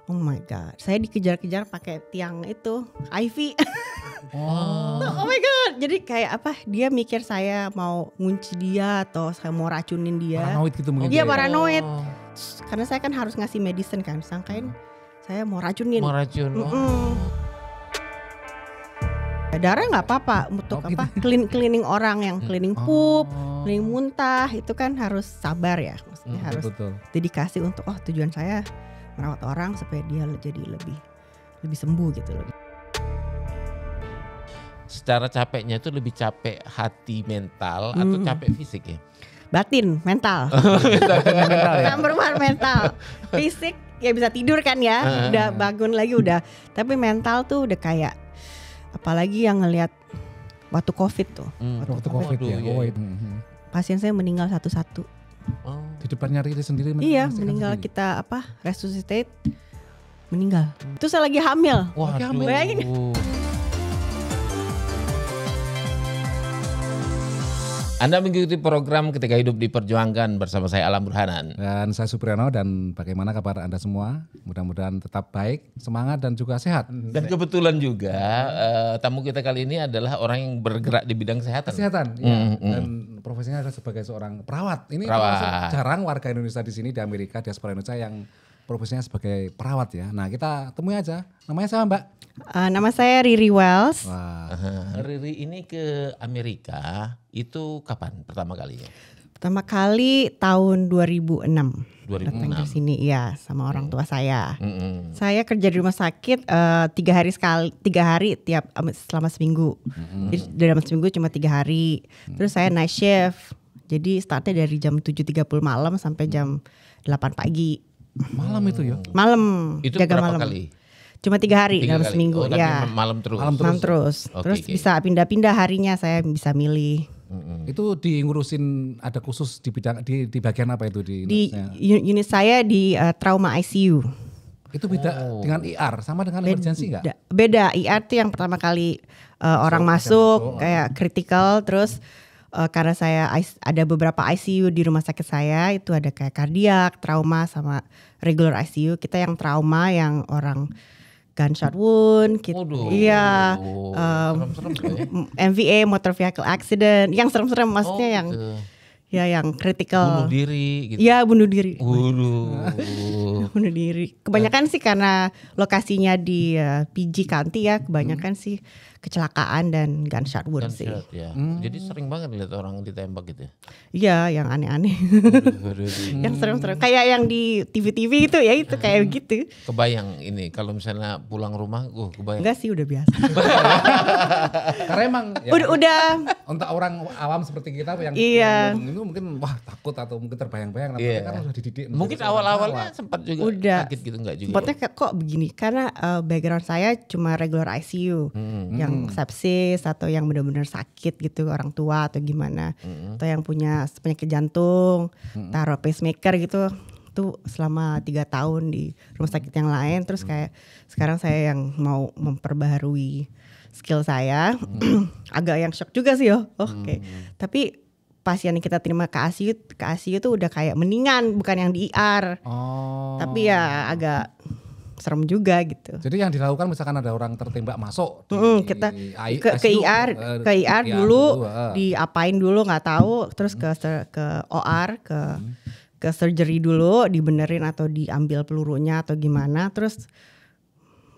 Oh my god, saya dikejar-kejar pakai tiang itu, Ivy. Oh my god, jadi kayak apa? Dia mikir saya mau ngunci dia atau saya mau racunin dia. Paranoid gitu mungkin. Iya dia. paranoid. Karena saya kan harus ngasih medicine kan, sangkain saya mau racunin. Mau racun. Darah nggak apa-apa untuk apa? Cleaning orang yang cleaning pup, cleaning muntah itu kan harus sabar ya, maksudnya harus Betul. dedikasi untuk tujuan saya merawat orang supaya dia jadi lebih sembuh gitu loh. Secara capeknya itu lebih capek hati mental atau capek fisik ya? Batin, mental. Mental ya. Number one mental. Fisik ya bisa tidur kan ya, udah bangun lagi udah. Tapi mental tuh udah kayak, apalagi yang ngelihat waktu COVID tuh. Waktu COVID ya. Iya. Pasien saya meninggal satu-satu. Di depannya Riri sendiri. Iya, meninggal sendiri. kita resuscitate, meninggal. Itu saya lagi hamil. Wah, bayangin. Anda mengikuti program Ketika Hidup Diperjuangkan bersama saya Alam Burhanan. Dan saya Supriyono, dan bagaimana kabar Anda semua? Mudah-mudahan tetap baik, semangat dan juga sehat. Dan kebetulan juga tamu kita kali ini adalah orang yang bergerak di bidang kesehatan. Kesehatan, ya. Dan profesinya adalah sebagai seorang perawat. Ini termasuk jarang warga Indonesia di sini di Amerika, diaspora Indonesia yang profesinya sebagai perawat ya. Nah kita temui aja. Namanya siapa Mbak? Nama saya Riri Wells. Wah. Riri ini ke Amerika itu kapan pertama kalinya? Pertama kali tahun 2006. 2006. Datang ke sini ya sama orang tua saya. Saya kerja di rumah sakit 3 hari tiap selama seminggu. Jadi dalam seminggu cuma 3 hari. Terus saya night shift. Jadi startnya dari jam 7.30 malam sampai jam 8 pagi. Malam itu ya? Malam. Itu jaga berapa malam. kali? Cuma 3 hari 3 dalam kali. seminggu Tapi ya. malam terus. Malam terus. Oke, Terus oke. bisa pindah-pindah harinya, saya bisa milih. Itu ngurusin ada khusus di bidang di bagian apa itu Di nurse-nya? unit saya di trauma ICU. Itu beda dengan IR sama dengan emergency enggak? Beda. IR tuh yang pertama kali orang masuk kayak critical, terus karena saya ada beberapa ICU di rumah sakit saya, itu ada kayak kardiak, trauma sama regular ICU. Kita yang trauma yang orang gunshot wound, Waduh. iya, Serem-serem tuh ya. MVA motor vehicle accident, yang serem-serem maksudnya yang gitu. ya yang critical. Bunuh diri gitu. Iya bunuh diri. Waduh. Bunuh diri. Kebanyakan sih karena lokasinya di PG County ya, kebanyakan sih kecelakaan dan gunshot wound sih. Gunshot, ya. Jadi sering banget lihat orang ditembak gitu ya. Iya, yang aneh-aneh. Waduh. Yang serem-serem. Kayak yang di TV-TV itu ya, itu kayak gitu. Kebayang ini kalau misalnya pulang rumah, kebayang. Enggak sih, udah biasa. Karena emang ya, Udah. untuk orang awam seperti kita yang Iya. yang itu mungkin wah takut atau mungkin terbayang-bayang. Iya. Kan udah dididik. Mungkin menjadi seorang awal-awalnya perawat. sempat juga Udah. kaget gitu, enggak juga. Tempatnya kok begini, karena background saya cuma regular ICU. Yang sepsis atau yang benar-benar sakit gitu, orang tua atau gimana. Atau yang punya penyakit jantung, taruh pacemaker gitu. Itu selama 3 tahun di rumah sakit yang lain. Terus kayak sekarang saya yang mau memperbaharui skill saya. Agak yang shock juga sih ya. Oke. Tapi pasien yang kita terima ke ICU tuh udah kayak mendingan, bukan yang di IR. Oh. Tapi ya agak serem juga gitu. Jadi yang dilakukan misalkan ada orang tertembak masuk Kita ke ICU, IR dulu, heeh. diapain dulu nggak tahu, terus ke OR, ke surgery dulu, dibenerin atau diambil pelurunya atau gimana, terus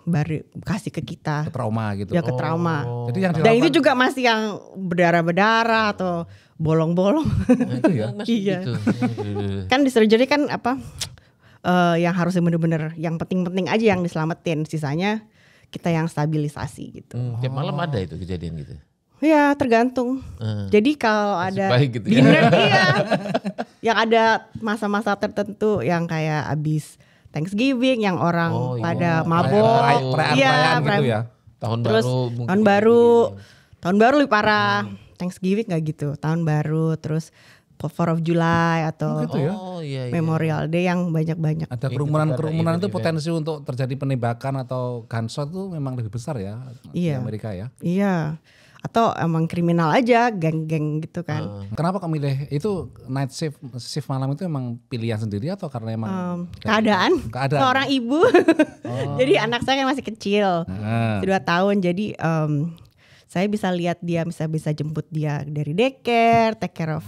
baru kasih ke kita. ke trauma gitu. Ya ke trauma. Jadi yang Dan dilakukan itu juga masih yang berdarah-berdarah atau bolong-bolong. itu ya. Iya. Gitu. Kan di surgery kan apa yang harusnya bener-bener yang penting-penting aja yang diselamatin, sisanya kita yang stabilisasi gitu. Tiap malam ada itu kejadian gitu. Ya tergantung. Jadi kalau ada baik gitu ya. dinner iya, yang ada masa-masa tertentu yang kayak abis Thanksgiving yang orang pada mabok, Perayaan gitu ya. Tahun terus baru mungkin tahun baru lebih parah. Thanksgiving nggak gitu, tahun baru, terus 4th of July atau Gitu ya. Oh iya. Memorial Day yang banyak-banyak. Ada kerumunan itu potensi untuk terjadi penembakan atau gunshot itu memang lebih besar ya di Iya. Amerika ya. Iya. atau emang kriminal aja, geng-geng gitu kan. Kenapa kok milih itu night shift malam itu emang pilihan sendiri atau karena emang Keadaan. Seorang ibu. Jadi anak saya kan masih kecil, 2 tahun. Jadi saya bisa lihat dia, bisa jemput dia dari daycare, take care of.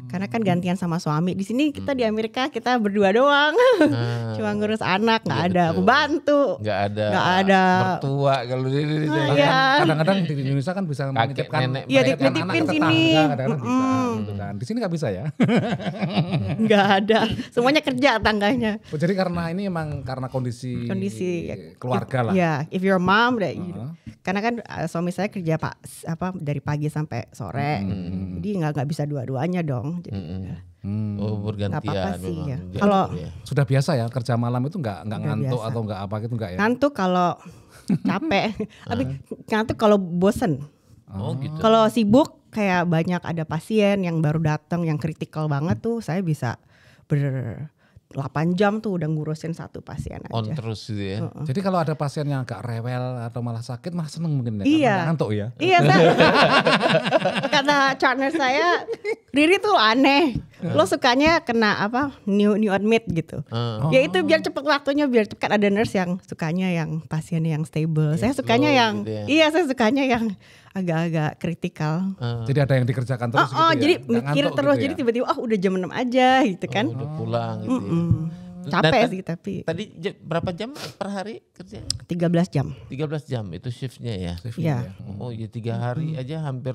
Karena kan gantian sama suami. Di sini kita di Amerika kita berdua doang. Cuma ngurus anak, nggak ada pembantu. Nggak ada mertua kalau di kadang-kadang di Indonesia kan bisa menitipkan nitipin sini. Kadang-kadang bisa gitu kan. Di sini nggak bisa ya. Nggak ada. Semuanya kerja tangganya. Jadi karena ini emang karena kondisi keluarga lah. Ya, if you're a mom, karena kan suami saya kerja dari pagi sampai sore. Jadi nggak bisa dua-duanya dong. Jadi, bergantian. Gak apa-apa sih ya. Kalau sudah biasa ya kerja malam itu nggak ngantuk biasa. Atau nggak apa gitu nggak ya? Ngantuk kalau capek, tapi ngantuk kalau bosen. Gitu. Kalau sibuk kayak banyak ada pasien yang baru datang yang kritikal banget tuh, saya bisa 8 jam tuh udah ngurusin satu pasien aja. On terus gitu ya. Jadi kalau ada pasien yang agak rewel atau malah sakit malah seneng mungkin ya. Iya. Karena ngantuk ya. Iya. Kata partner saya, Riri tuh aneh. Lo sukanya kena new admit gitu. Ya itu biar cepet waktunya, biar cepet. Kan ada nurse yang sukanya yang pasien yang stable. Saya sukanya yang gitu ya. Saya sukanya yang agak-agak kritikal. Jadi ada yang dikerjakan terus gitu ya. Jadi mikir terus, gitu jadi tiba-tiba udah jam 6 aja gitu kan. Udah pulang gitu ya. Capek sih tapi. Tadi berapa jam per hari kerja? 13 jam. 13 jam itu shiftnya ya? Iya. Oh ya 3 hari aja hampir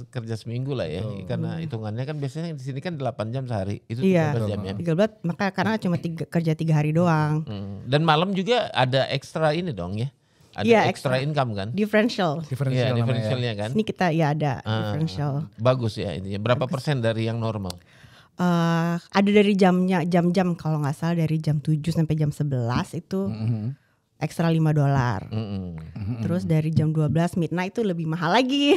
kerja seminggu lah ya. Karena hitungannya kan biasanya di sini kan 8 jam sehari. Itu 13 jam ya? 13, maka karena cuma kerja 3 hari doang. Dan malam juga ada ekstra ini dong ya? Ada extra income kan? Differential. Iya, differentialnya kan? Ini kita ada differential. Bagus ya ini. Berapa persen dari yang normal? Ada dari jam-jam kalau nggak salah dari jam 7 sampai jam 11 itu ekstra $5. Terus dari jam 12 midnight itu lebih mahal lagi.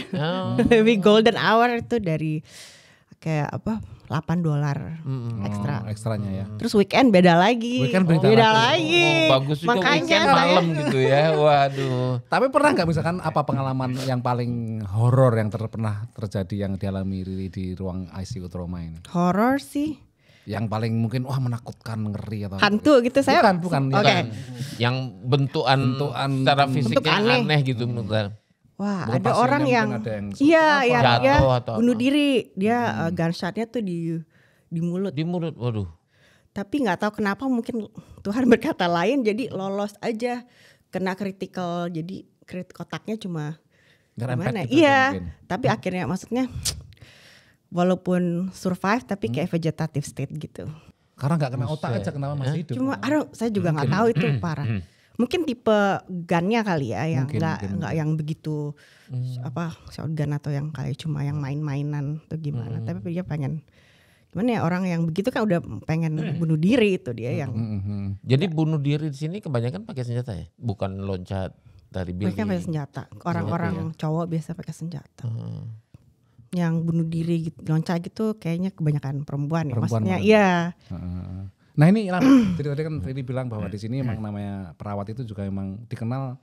Lebih golden hour itu dari kayak $8 ekstra. Ekstranya ya. Terus weekend beda lagi. Beda lagi. Bagus juga. Makanya weekend malam gitu ya. Waduh. Tapi pernah nggak misalkan apa pengalaman yang paling horor yang pernah terjadi yang dialami Riri di ruang ICU trauma ini? Horor sih. Yang paling mungkin menakutkan, ngeri atau hantu gitu saya. Bukan. Okay. Yang bentukan secara fisiknya aneh gitu menurut. Wah, ada orang yang dia bunuh diri, dia gunshotnya tuh di mulut. Di mulut, waduh. Tapi nggak tahu kenapa, mungkin Tuhan berkata lain, jadi lolos aja, kena kritikal, jadi kotaknya cuma gimana? Gitu iya, tapi akhirnya maksudnya walaupun survive tapi kayak vegetative state gitu. Karena nggak kena otak aja, kenapa masih hidup? Cuma saya juga nggak tahu itu parah. Mungkin tipe gunnya kali ya yang nggak yang begitu shotgun atau yang kayak cuma yang main-mainan atau gimana. Tapi dia pengen gimana ya, orang yang begitu kan udah pengen bunuh diri itu dia yang. Jadi bunuh diri di sini kebanyakan pakai senjata ya, bukan loncat dari building. Mereka pakai senjata. Orang-orang cowok biasa pakai senjata. Yang bunuh diri gitu, loncat gitu kayaknya kebanyakan perempuan ya. Maksudnya iya. Nah ini jadi tadi kan Riri bilang bahwa di sini emang namanya perawat itu juga emang dikenal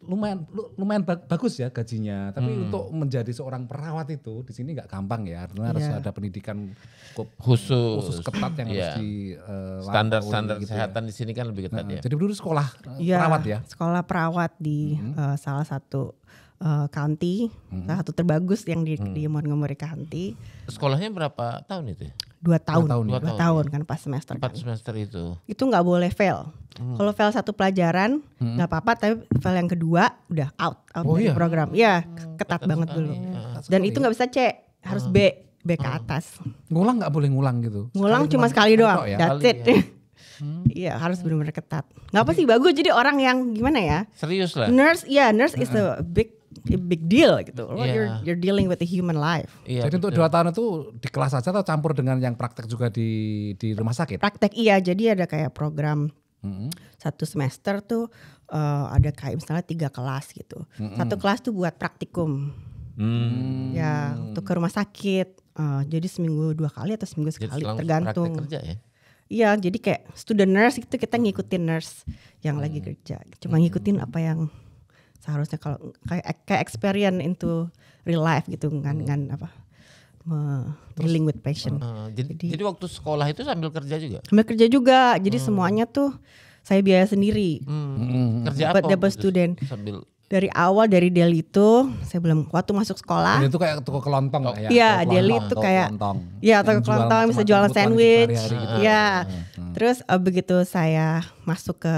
lumayan bagus ya gajinya. Tapi untuk menjadi seorang perawat itu di sini nggak gampang ya. Artinya harus ada pendidikan khusus ketat yang harus di standar kesehatan di sini kan lebih ketat ya. Jadi dulu sekolah perawat ya. Sekolah perawat di salah satu county, salah satu terbagus yang di Montgomery County. Sekolahnya berapa tahun itu? 2 tahun. 2 tahun kan pas semester. 4 semester itu. Itu nggak boleh fail. Kalau fail satu pelajaran nggak apa-apa, tapi fail yang kedua udah out dari program. Iya, ketat banget dulu. Dan itu nggak bisa C, harus B ke atas. Ngulang nggak boleh ngulang gitu. Ngulang cuma sekali doang. That's it. Iya, harus benar-benar ketat. Nggak apa sih, bagus jadi orang yang gimana ya? Serius lah. Nurse is a big deal gitu. You're dealing with a human life. Jadi untuk 2 tahun itu di kelas saja atau campur dengan yang praktek juga di rumah sakit? Praktek jadi ada kayak program satu semester tuh ada kayak misalnya 3 kelas gitu. Satu kelas tuh buat praktikum. Ya untuk ke rumah sakit. Jadi seminggu 2 kali atau seminggu sekali tergantung. Praktek kerja ya? Iya, jadi kayak student nurse itu kita ngikutin nurse yang lagi kerja. Cuma ngikutin apa yang seharusnya kalau kayak experience into real life gitu kan dealing with patient. Jadi waktu sekolah itu sambil kerja juga? Sambil kerja juga, jadi semuanya tuh saya biaya sendiri. Kerja apa? Dapat student. Sambil Dari awal dari Delhi itu saya belum waktu masuk sekolah. Dan itu kayak toko kelontong ya. Iya, Delhi itu kayak toko kelontong bisa jualan sandwich. Iya. Terus begitu saya masuk ke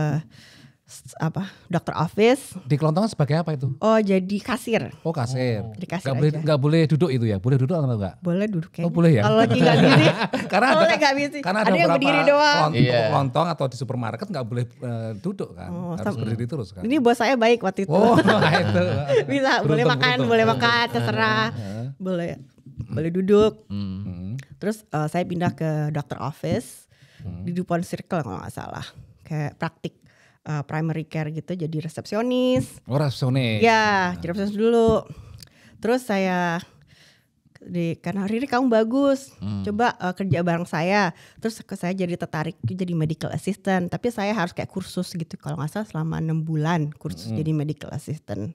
dokter office. Di kelontong sebagai apa itu? Oh, jadi kasir. Oh, kasir. Jadi kasir Gak boleh duduk itu ya? Boleh duduk atau enggak? Boleh duduk kayaknya. Oh, boleh ya? Kalau lagi nggak busy. Karena ada yang berdiri doang. Kelontong atau di supermarket nggak boleh duduk kan? Harus berdiri terus kan? Ini bos saya baik waktu itu. Oh, itu. Bisa, boleh makan, terserah. Boleh duduk. Terus saya pindah ke dokter office di Dupont Circle kalau nggak salah. Kayak praktik primary care gitu, jadi resepsionis. Oh, resepsionis. Ya, jadi resepsionis dulu. Terus saya karena Riri kamu bagus, coba kerja bareng saya. Terus saya jadi tertarik jadi medical assistant. Tapi saya harus kayak kursus gitu, kalau nggak salah selama 6 bulan kursus jadi medical assistant.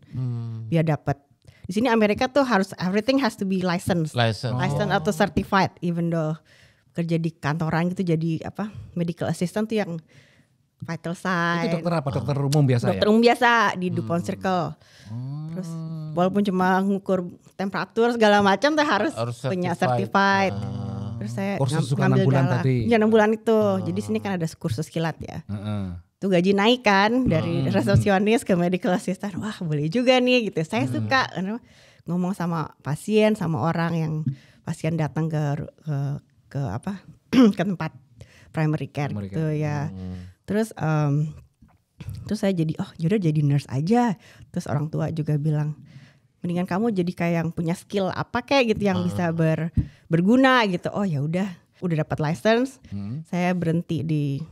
Biar dapat. Di sini Amerika tuh harus everything has to be licensed atau certified, even though kerja di kantoran gitu jadi medical assistant tuh yang vital sign. Itu dokter apa? Dokter umum biasa dokter umum biasa di Dupont Circle. Terus walaupun cuma ngukur temperatur segala macam tuh harus punya certified. Terus saya kursus juga ngambil 6 bulan tadi. Ya 6 bulan itu. Jadi sini kan ada kursus kilat ya. Tuh gaji naik kan dari resepsionis ke medical assistant. Wah, boleh juga nih gitu. Saya suka karena ngomong sama pasien, sama orang yang pasien datang ke ke tempat primary care gitu ya. Terus saya jadi yaudah jadi nurse aja. Terus orang tua juga bilang mendingan kamu jadi kayak yang punya skill apa kayak gitu yang bisa berguna gitu. Oh ya udah dapat license. Saya berhenti di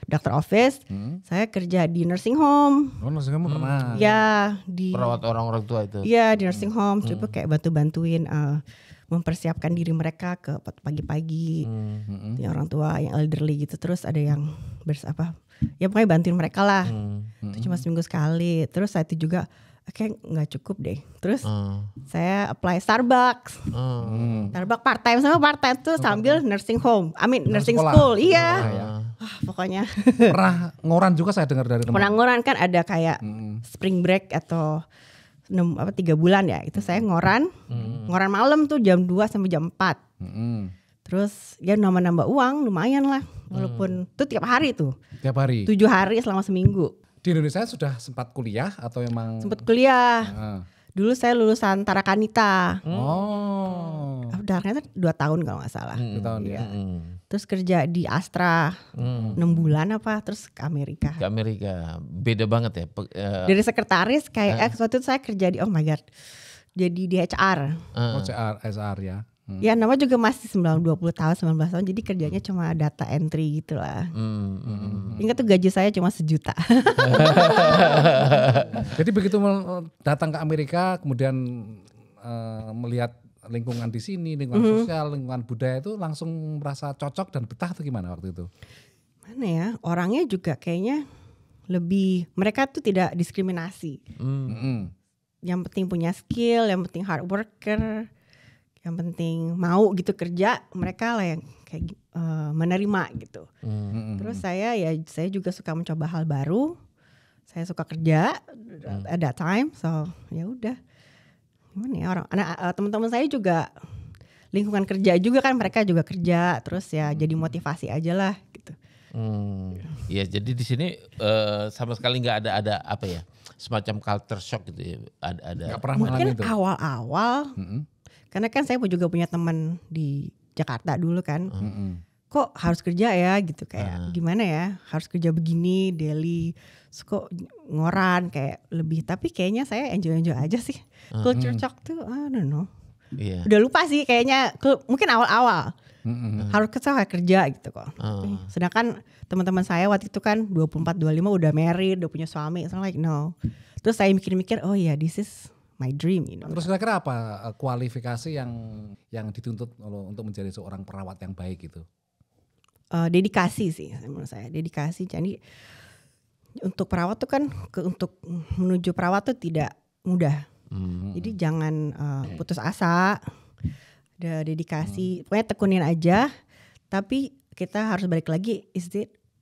doctor office. Saya kerja di nursing home. Oh, nursing home pernah. Ya, di perawat orang tua itu. Iya, di nursing home. Coba kayak bantuin mempersiapkan diri mereka ke pagi-pagi, orang tua yang elderly gitu. Terus ada yang ya pokoknya bantuin mereka lah. Itu cuma seminggu sekali. Terus saya itu juga kayak nggak cukup deh. Terus saya apply Starbucks. Starbucks part time tuh sambil nursing home. Nursing school. Iya. Pokoknya. Pernah ngoran juga saya dengar dari teman. Pernah ngoran kan ada kayak spring break atau 3 bulan ya, itu saya ngoran malam tuh jam 2 sampai jam 4. Terus ya nambah uang lumayan lah, walaupun itu tiap hari tuh. Tiap hari? 7 hari selama seminggu. Di Indonesia sudah sempat kuliah atau emang? Sempat kuliah. Dulu saya lulusan Tarakanita. Tarakanita 2 tahun kalau gak salah. 2 tahun ya. Terus kerja di Astra 6 bulan terus ke Amerika. Ke Amerika, beda banget ya. Dari sekretaris kayak waktu itu saya kerja di jadi di HR. HR ya. Ya nama juga masih 20 tahun, 19 tahun, jadi kerjanya cuma data entry gitu lah. Ingat tuh gaji saya cuma 1 juta. Jadi begitu datang ke Amerika, kemudian melihat lingkungan di sini, lingkungan sosial, lingkungan budaya itu langsung merasa cocok dan betah tuh gimana waktu itu? Mana ya, orangnya juga kayaknya mereka tuh tidak diskriminasi. Yang penting punya skill, yang penting hard worker, yang penting mau gitu kerja, mereka lah yang kayak menerima gitu. Terus saya juga suka mencoba hal baru, saya suka kerja at that time, so ya udah. Gimana ya teman-teman saya juga lingkungan kerja juga kan, mereka juga kerja, terus ya jadi motivasi aja lah gitu. Ya jadi di sini sama sekali nggak ada apa ya, semacam culture shock gitu ya. Ada. Gak pernah mungkin itu. Awal-awal, karena kan saya juga punya teman di Jakarta dulu kan. Kok harus kerja ya gitu, kayak gimana ya, harus kerja begini daily, kok ngoran kayak lebih, tapi kayaknya saya enjoy aja sih. Culture shock tuh I don't know. Udah lupa sih kayaknya, mungkin awal-awal harus kerja gitu kok. Sedangkan teman-teman saya waktu itu kan 24-25 udah married, udah punya suami, so like no. Terus saya mikir-mikir, oh ya this is my dream. Terus kira-kira apa kualifikasi yang dituntut untuk menjadi seorang perawat yang baik gitu? Dedikasi sih menurut saya, dedikasi. untuk perawat tuh kan untuk menuju perawat tuh tidak mudah. Jadi jangan putus asa, ada dedikasi, pokoknya tekunin aja. Tapi kita harus balik lagi,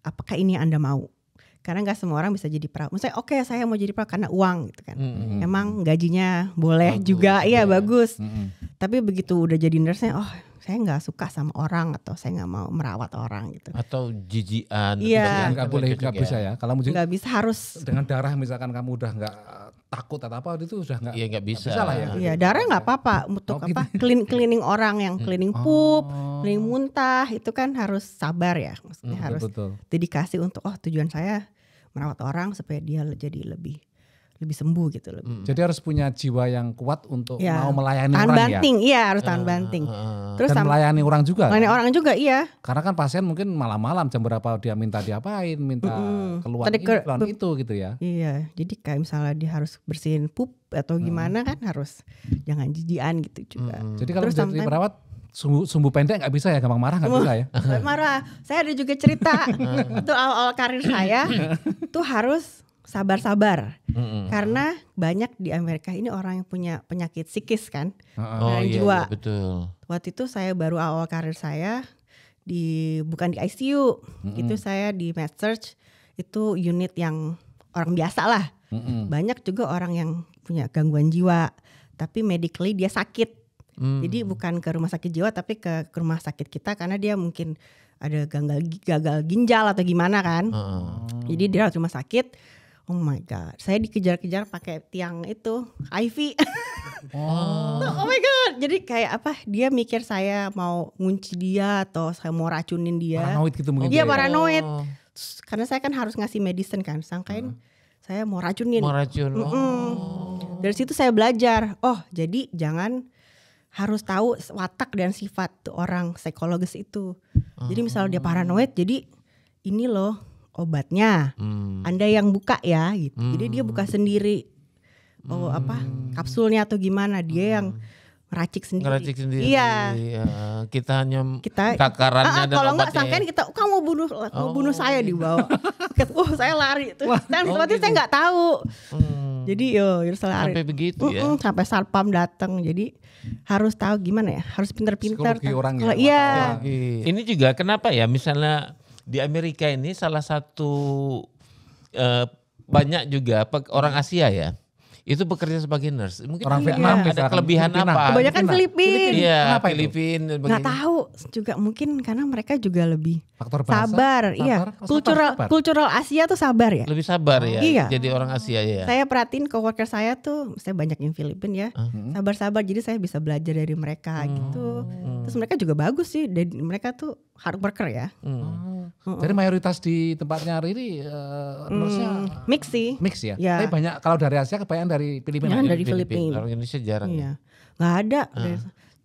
apakah ini yang Anda mau? Karena nggak semua orang bisa jadi perawat. Misalnya oke, saya mau jadi perawat karena uang gitu kan. Emang gajinya boleh bagus, juga, iya bagus. Tapi begitu udah jadi nurse-nya, oh saya nggak suka sama orang atau saya nggak mau merawat orang gitu. Atau jijian. Iya. Nggak boleh, nggak bisa ya. Kalau nggak bisa, harus dengan darah misalkan kamu udah nggak takut atau apa itu sudah nggak. Iya nggak bisa lah ya. Iya darah nggak apa-apa untuk apa cleaning orang yang cleaning pup, cleaning muntah itu kan harus sabar ya, maksudnya harus dedikasi untuk tujuan saya merawat orang supaya dia jadi lebih sembuh gitu. Jadi harus punya jiwa yang kuat untuk mau melayani tahan orang banting, ya. Iya harus tahan banting. Terus dan melayani orang juga. Melayani orang juga iya. Karena kan pasien mungkin malam-malam jam berapa dia minta diapain, minta keluar itu gitu ya. Iya, jadi kayak misalnya dia harus bersihin pup atau gimana kan harus jangan jijian gitu juga. Jadi kalau jadi perawat sumbu pendek nggak bisa ya, gampang marah nggak bisa ya? Marah. Saya ada juga cerita itu awal karir saya tuh harus sabar-sabar karena banyak di Amerika ini orang yang punya penyakit psikis kan, jiwa. Iya, betul. Waktu itu saya baru awal karir saya bukan di ICU, itu saya di MedSurg, itu unit yang orang biasa lah. Banyak juga orang yang punya gangguan jiwa, tapi medically dia sakit. Jadi bukan ke rumah sakit jiwa tapi ke rumah sakit kita karena dia mungkin ada gagal ginjal atau gimana kan. Jadi dia harus rumah sakit. Oh my god, saya dikejar-kejar pakai tiang itu IV. Oh my god, jadi kayak apa? Dia mikir saya mau ngunci dia atau saya mau racunin dia. Paranoid gitu mungkin. Iya paranoid. Karena saya kan harus ngasih medicine kan, sangkain saya mau racunin. Mau racun. Dari situ saya belajar. Oh jadi jangan harus tahu watak dan sifat orang psikologis itu. Jadi misalnya dia paranoid, jadi ini loh obatnya, Anda yang buka ya gitu. Jadi dia buka sendiri, kapsulnya atau gimana, dia yang meracik sendiri. Iya. Kita hanya takarannya dan kalau obatnya. Kalau nggak sangkain kamu mau bunuh saya di bawah. Saya lari. Dan berarti saya nggak tahu. Jadi lari. Sampai begitu ya. Sampai satpam datang. Jadi harus tahu gimana ya, harus pintar-pintar. Psikologi orang ya. Iya. Ini juga kenapa ya, misalnya di Amerika ini salah satu banyak juga orang Asia ya, itu bekerja sebagai nurse. Mungkin orang Vietnam ada kelebihan apa? Kebanyakan Filipina. Iya, Filipina. Nggak tahu juga, mungkin karena mereka juga lebih faktor bahasa, sabar. Iya, cultural Asia tuh sabar ya. Lebih sabar ya. Iya. Jadi orang Asia ya. Saya perhatiin coworker saya tuh, saya banyak yang Filipina ya, sabar-sabar. Jadi saya bisa belajar dari mereka gitu. Terus mereka juga bagus sih. Dan mereka tuh hard worker ya. Jadi mayoritas di tempatnya Riri nurse-nya mix sih. Mix ya. Ya. Tapi banyak kalau dari Asia kebanyakan dari Filipina. Dari Filipina. Orang Indonesia jarang. Iya. Nggak ada.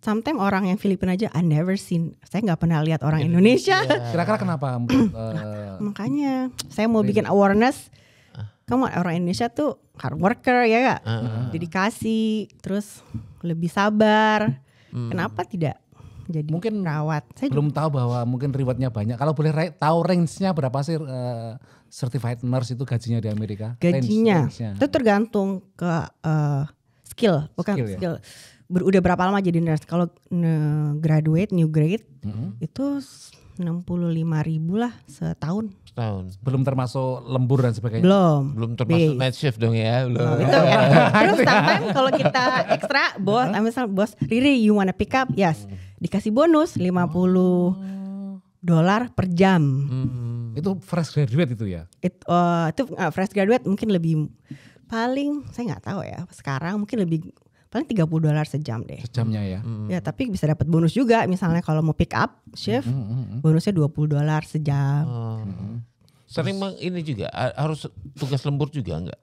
Sometimes orang yang Filipina aja I never seen. Saya nggak pernah lihat orang Indonesia. Kira-kira kenapa? Makanya saya mau bikin awareness. Kamu orang Indonesia tuh hard worker ya gak? Dedikasi, terus lebih sabar. Kenapa tidak jadi mungkin perawat? Saya belum tahu bahwa mungkin rewardnya banyak. Kalau boleh tahu range-nya berapa sih certified nurse itu gajinya di Amerika? Gajinya itu tergantung ke skill, bukan skill. Udah berapa lama jadi nurse? Kalau new grade itu 65.000 lah setahun. Belum termasuk lembur dan sebagainya. Belum termasuk night shift dong ya. Belum. Itu ya. Terus sometimes kalau kita ekstra, misal bos, Riri you wanna pick up? Yes. Dikasih bonus $50 per jam. Itu fresh graduate itu ya? Itu fresh graduate mungkin lebih, paling saya nggak tahu ya. Sekarang mungkin lebih paling $30 sejam deh. Sejamnya ya. Ya tapi bisa dapat bonus juga. Misalnya kalau mau pick up shift, bonusnya $20 sejam. Sering ini juga harus tugas lembur juga enggak?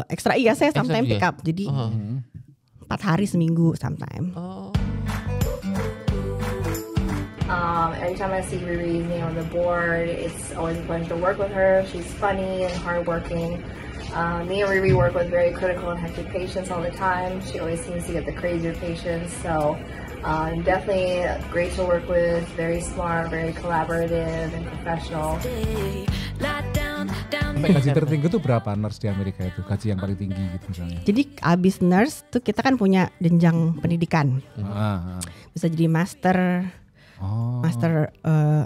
Ekstra iya, saya sometimes pick up. Jadi 4 hari seminggu sometimes. Every time I see Riri's name on the board, it's always a pleasure to work with her. She's funny and hardworking. Me and Riri work with very critical and hectic patients all the time. She always seems to get the crazier patients. So definitely great to work with, very smart, very collaborative and professional. Sampai gaji tertinggi itu berapa nurse di Amerika itu? Gaji yang paling tinggi gitu misalnya. Jadi abis nurse tuh kita kan punya jenjang pendidikan. Bisa jadi master, master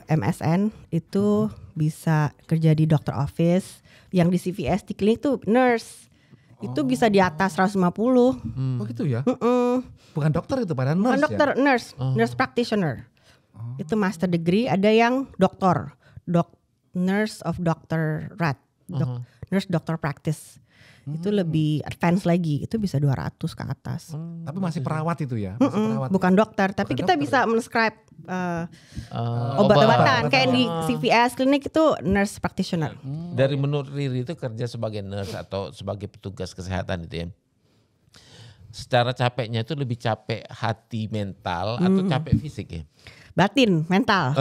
MSN itu bisa kerja di doctor office. Yang di CVS di klinik tuh nurse. Itu bisa di atas 150. Oh gitu ya? Bukan dokter itu, padahal nurse. Bukan dokter, ya? nurse practitioner. Itu master degree, ada yang doktor, nurse of doctor rat, nurse doctor practice. Itu lebih advance lagi, itu bisa 200 ke atas. Tapi masih perawat itu ya? Masih perawat. Bukan dokter, tapi kita bisa men-scribe obat-obatan. Kayak di CVS klinik itu nurse practitioner. Dari menurut Riri itu kerja sebagai nurse atau sebagai petugas kesehatan itu ya. Secara capeknya itu lebih capek hati mental atau capek fisik ya? Batin, mental.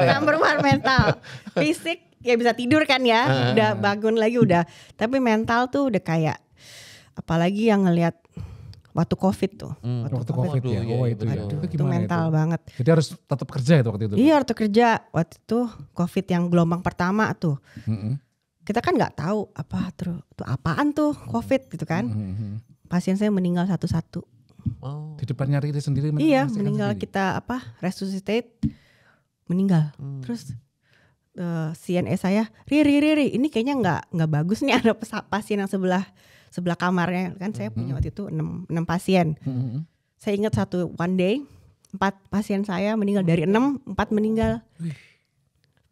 Number one mental. Fisik ya bisa tidur kan ya, udah bangun lagi udah. Tapi mental tuh udah kayak, apalagi yang ngelihat waktu COVID tuh. Waktu COVID ya. Oh itu ya. Itu mental banget. Jadi harus tetap kerja itu waktu itu. Iya harus kerja. Waktu itu COVID yang gelombang pertama tuh. Kita kan nggak tahu apa tuh apaan tuh COVID gitu kan. Pasien saya meninggal satu-satu. Di depannya Riri sendiri meninggal sendiri. Kita resuscitate meninggal. Terus CNA saya, Riri, ini kayaknya nggak bagus nih, ada pasien yang sebelah kamarnya kan. Saya punya waktu itu 6 pasien. Saya ingat one day 4 pasien saya meninggal, dari 6 4 meninggal.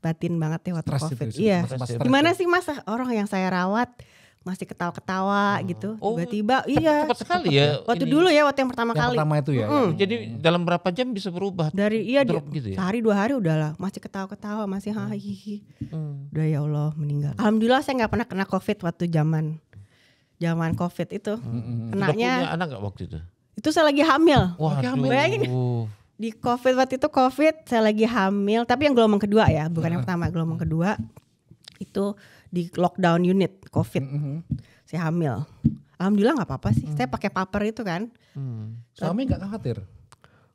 Batin banget ya waktu COVID. Iya. Gimana sih Mas, orang yang saya rawat masih ketawa-ketawa gitu. Tiba-tiba cepat sekali ya. Waktu dulu ya, waktu yang pertama kali. Pertama itu ya. Jadi dalam berapa jam bisa berubah? Dari gitu ya? Sehari 2 hari udahlah masih ketawa-ketawa, masih hihi. Udah ya Allah meninggal. Alhamdulillah saya nggak pernah kena COVID waktu zaman COVID itu. Kenanya. Punya anak nggak waktu itu? Itu saya lagi hamil. Wah, bayangin. Di COVID waktu itu saya lagi hamil, tapi yang gelombang kedua ya, bukan yang pertama, gelombang kedua. Itu di lockdown unit COVID, saya hamil. Alhamdulillah nggak apa-apa sih. Saya pakai paper itu kan. Suami nggak khawatir?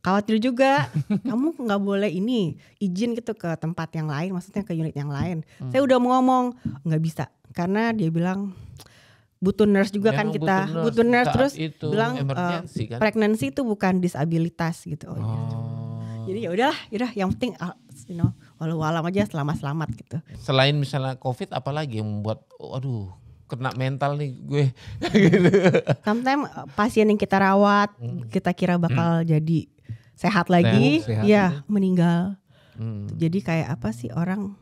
Khawatir juga. Kamu nggak boleh izin gitu ke tempat yang lain, maksudnya ke unit yang lain. Saya udah mau ngomong nggak bisa, karena dia bilang butuh nurse juga. Memang kan kita butuh nurse terus bilang kan? Pregnancy itu bukan disabilitas gitu. Jadi ya udahlah, yang penting walau alam aja selamat gitu. Selain misalnya COVID, apalagi yang membuat kena mental nih gue? Sometimes pasien yang kita rawat, kita kira bakal jadi sehat lagi, meninggal. Jadi kayak apa sih, orang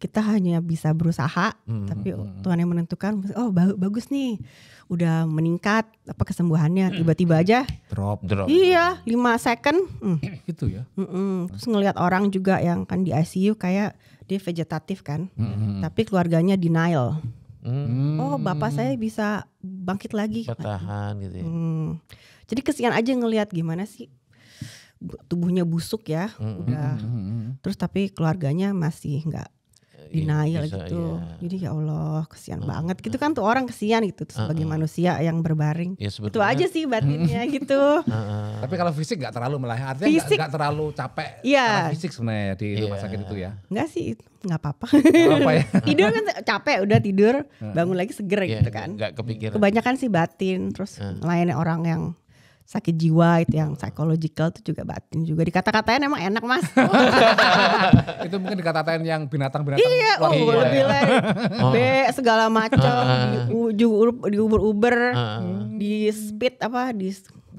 kita hanya bisa berusaha, tapi Tuhan yang menentukan. Bagus nih, udah meningkat kesembuhannya, tiba-tiba aja drop. Iya, 5 second. Itu ya. Terus ngelihat orang juga yang kan di ICU kayak dia vegetatif kan, tapi keluarganya denial. Bapak saya bisa bangkit lagi. Bertahan gitu ya. Jadi kesian aja ngelihat gimana sih tubuhnya busuk ya, udah. Terus tapi keluarganya masih nggak denial gitu. Iya. Jadi ya Allah, kesian banget gitu kan, tuh orang kesian gitu sebagai manusia yang berbaring. Ya, itu aja sih batinnya gitu. Tapi kalau fisik nggak terlalu artinya nggak terlalu capek. Karena fisik sebenarnya di rumah sakit itu ya. Enggak sih, nggak apa-apa. Ya? Tidur kan capek, udah tidur, bangun lagi seger gitu kan. Nggak kepikiran. Kebanyakan sih batin, terus melayani orang yang sakit jiwa itu, yang psychological itu juga batin juga. Dikata-katain emang enak Mas. Itu mungkin dikata-katain yang binatang-binatang. Iya, lebih segala macam, di uber-uber, di speed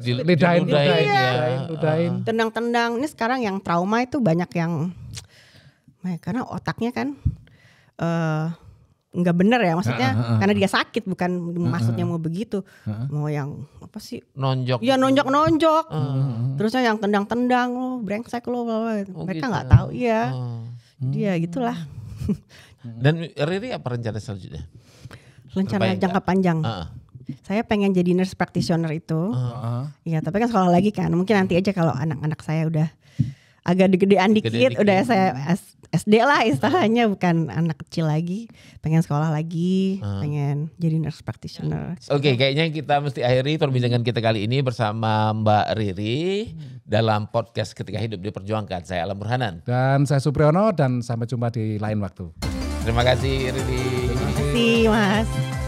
di lidahin. Tendang-tendang. Ini sekarang yang trauma itu banyak yang karena otaknya kan nggak bener ya, maksudnya karena dia sakit, bukan maksudnya mau begitu, mau yang apa sih, nonjok. Ya nonjok. Terusnya yang tendang-tendang, brengsek lo, mereka nggak tahu ya. Dia gitulah. Dan Riri apa rencana selanjutnya? Rencana jangka panjang. Saya pengen jadi nurse practitioner itu. Iya, tapi kan sekolah lagi kan. Mungkin nanti aja kalau anak-anak saya udah agak gedean dikit, udah saya SD lah istilahnya, bukan anak kecil lagi. Pengen sekolah lagi, pengen jadi nurse practitioner. Oke, kayaknya kita mesti akhiri perbincangan kita kali ini bersama Mbak Riri dalam podcast Ketika Hidup Diperjuangkan. Saya Alam Burhanan. Dan saya Supriyono, dan sampai jumpa di lain waktu. Terima kasih Riri. Terima kasih Mas.